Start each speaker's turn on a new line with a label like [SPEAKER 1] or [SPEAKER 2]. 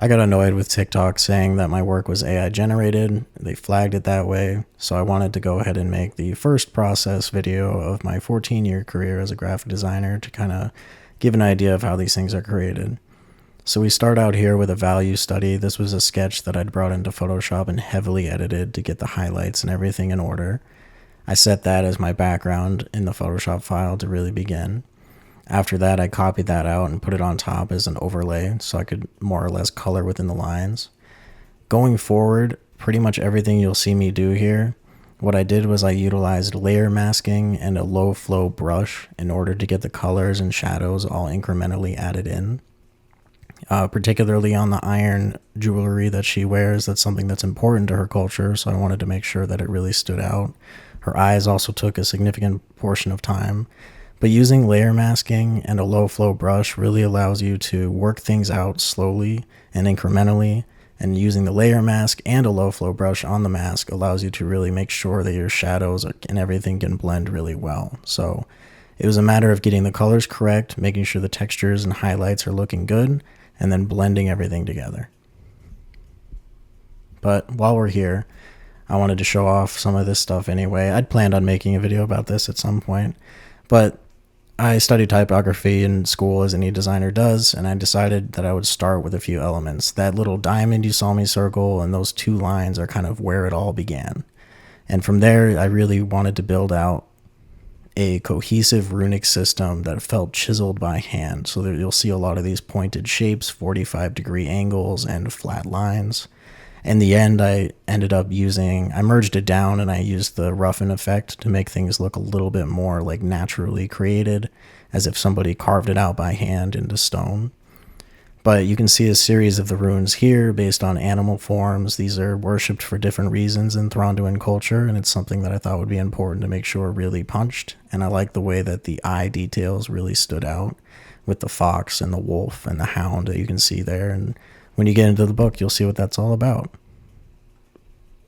[SPEAKER 1] I got annoyed with TikTok saying that my work was AI generated. They flagged it that way. So I wanted to go ahead and make the first process video of my 14-year career as a graphic designer to kind of give an idea of how these things are created. So we start out here with a value study. This was a sketch that I'd brought into Photoshop and heavily edited to get the highlights and everything in order. I set that as my background in the Photoshop file to really begin. After that, I copied that out and put it on top as an overlay so I could more or less color within the lines. Going forward, pretty much everything you'll see me do here, what I did was I utilized layer masking and a low flow brush in order to get the colors and shadows all incrementally added in. Particularly on the iron jewelry that she wears, that's something that's important to her culture, so I wanted to make sure that it really stood out. Her eyes also took a significant portion of time. But using layer masking and a low flow brush really allows you to work things out slowly and incrementally, and using the layer mask and a low flow brush on the mask allows you to really make sure that your shadows and everything can blend really well. So it was a matter of getting the colors correct, making sure the textures and highlights are looking good, and then blending everything together. But while we're here, I wanted to show off some of this stuff anyway. I'd planned on making a video about this at some point, but I studied typography in school, as any designer does, and I decided that I would start with a few elements. That little diamond you saw me circle and those two lines are kind of where it all began. And from there, I really wanted to build out a cohesive runic system that felt chiseled by hand. So that you'll see a lot of these pointed shapes, 45-degree angles, and flat lines. In the end, I merged it down and I used the roughen effect to make things look a little bit more like naturally created, as if somebody carved it out by hand into stone. But you can see a series of the runes here based on animal forms. These are worshipped for different reasons in Thronduin culture, and it's something that I thought would be important to make sure really punched. And I like the way that the eye details really stood out with the fox and the wolf and the hound that you can see there. And when you get into the book, you'll see what that's all about.